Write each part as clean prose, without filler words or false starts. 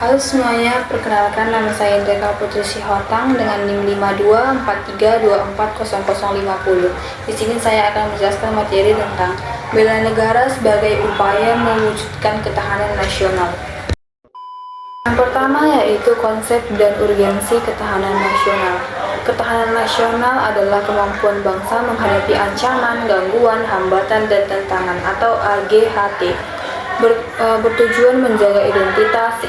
Halo semuanya, perkenalkan nama saya Indra Putri Sihotang dengan NIM 5243240050. Di sini saya akan menjelaskan materi tentang bela negara sebagai upaya mewujudkan ketahanan nasional. Yang pertama yaitu konsep dan urgensi ketahanan nasional. Ketahanan nasional adalah kemampuan bangsa menghadapi ancaman, gangguan, hambatan, dan tantangan atau AGHT. Bertujuan menjaga identitas,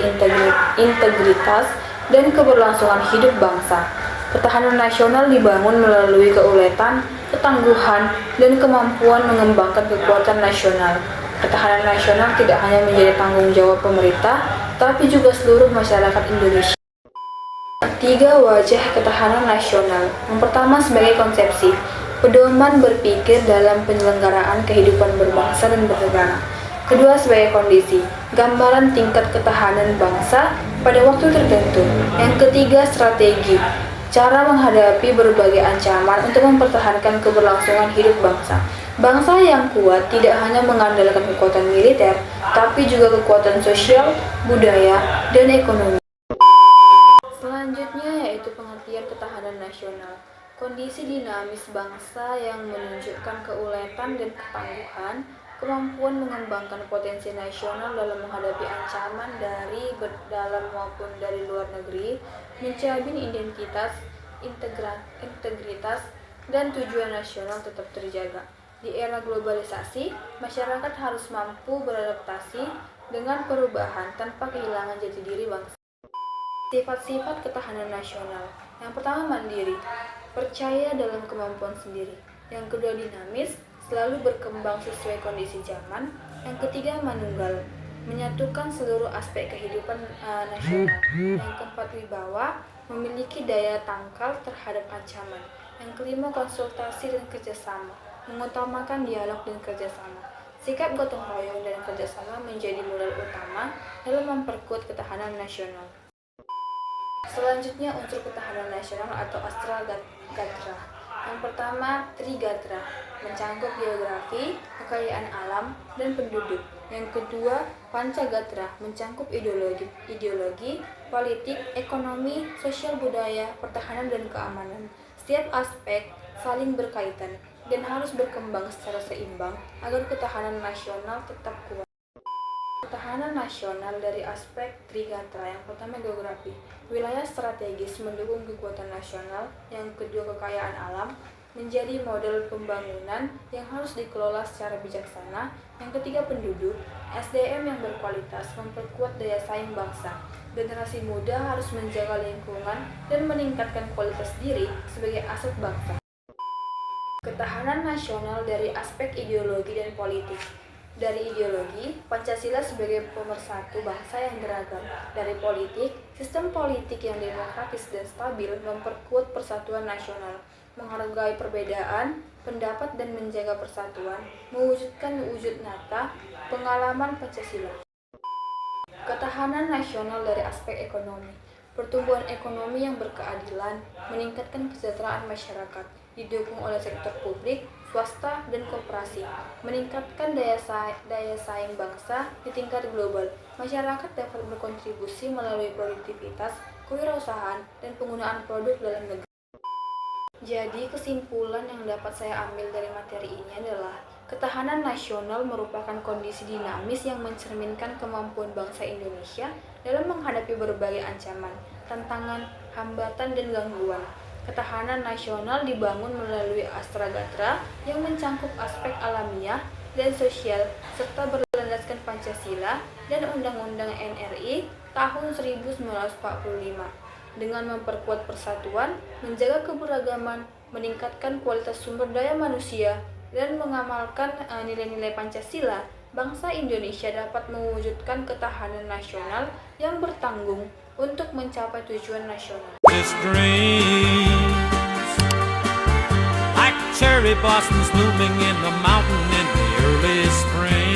integritas, dan keberlangsungan hidup bangsa. Ketahanan nasional dibangun melalui keuletan, ketangguhan, dan kemampuan mengembangkan kekuatan nasional. Ketahanan nasional tidak hanya menjadi tanggung jawab pemerintah, tapi juga seluruh masyarakat Indonesia. 3 wajah ketahanan nasional. Yang pertama sebagai konsepsi, pedoman berpikir dalam penyelenggaraan kehidupan berbangsa dan bernegara. Kedua sebagai kondisi, gambaran tingkat ketahanan bangsa pada waktu tertentu. Yang ketiga strategi, cara menghadapi berbagai ancaman untuk mempertahankan keberlangsungan hidup bangsa. Bangsa yang kuat tidak hanya mengandalkan kekuatan militer, tapi juga kekuatan sosial, budaya, dan ekonomi. Selanjutnya yaitu pengertian ketahanan nasional. Kondisi dinamis bangsa yang menunjukkan keuletan dan ketangguhan, kemampuan mengembangkan potensi nasional dalam menghadapi ancaman dari dalam maupun dari luar negeri, menjamin identitas, integritas, dan tujuan nasional tetap terjaga. Di era globalisasi, masyarakat harus mampu beradaptasi dengan perubahan tanpa kehilangan jati diri bangsa. Sifat-sifat ketahanan nasional. Yang pertama mandiri, percaya dalam kemampuan sendiri. Yang kedua dinamis, selalu berkembang sesuai kondisi zaman. Yang ketiga manunggal, menyatukan seluruh aspek kehidupan nasional. Yang keempat wibawa, memiliki daya tangkal terhadap ancaman. Yang kelima konsultasi dan kerjasama, mengutamakan dialog dan kerjasama. Sikap gotong royong dan kerjasama menjadi modal utama dalam memperkuat ketahanan nasional. Selanjutnya unsur ketahanan nasional atau astragatra. Yang pertama Trigatra, mencangkup geografi, kekayaan alam, dan penduduk. Yang kedua Pancagatra, mencangkup ideologi, politik, ekonomi, sosial budaya, pertahanan, dan keamanan. Setiap aspek saling berkaitan dan harus berkembang secara seimbang agar ketahanan nasional tetap kuat. Ketahanan nasional dari aspek Trigatra. Yang pertama geografi, wilayah strategis mendukung kekuatan nasional. Yang kedua kekayaan alam, menjadi model pembangunan yang harus dikelola secara bijaksana. Yang ketiga penduduk, SDM yang berkualitas memperkuat daya saing bangsa. Generasi muda harus menjaga lingkungan dan meningkatkan kualitas diri sebagai aset bangsa. Ketahanan nasional dari aspek ideologi dan politik. Dari ideologi, Pancasila sebagai pemersatu bangsa yang beragam. Dari politik, sistem politik yang demokratis dan stabil memperkuat persatuan nasional, menghargai perbedaan pendapat dan menjaga persatuan, mewujudkan wujud nyata pengalaman Pancasila. Ketahanan nasional dari aspek ekonomi. Pertumbuhan ekonomi yang berkeadilan, meningkatkan kesejahteraan masyarakat, didukung oleh sektor publik, swasta, dan koperasi, meningkatkan daya saing bangsa di tingkat global. Masyarakat dapat berkontribusi melalui produktivitas, kewirausahaan, dan penggunaan produk dalam negeri. Jadi kesimpulan yang dapat saya ambil dari materi ini adalah ketahanan nasional merupakan kondisi dinamis yang mencerminkan kemampuan bangsa Indonesia dalam menghadapi berbagai ancaman, tantangan, hambatan, dan gangguan. Ketahanan nasional dibangun melalui astragatra yang mencangkup aspek alamiah dan sosial serta berlandaskan Pancasila dan Undang-Undang NRI tahun 1945 dengan memperkuat persatuan, menjaga keberagaman, meningkatkan kualitas sumber daya manusia, dan mengamalkan nilai-nilai Pancasila. Bangsa Indonesia dapat mewujudkan ketahanan nasional yang bertanggung untuk mencapai tujuan nasional. Like cherry blossoms blooming in the mountain in the early spring.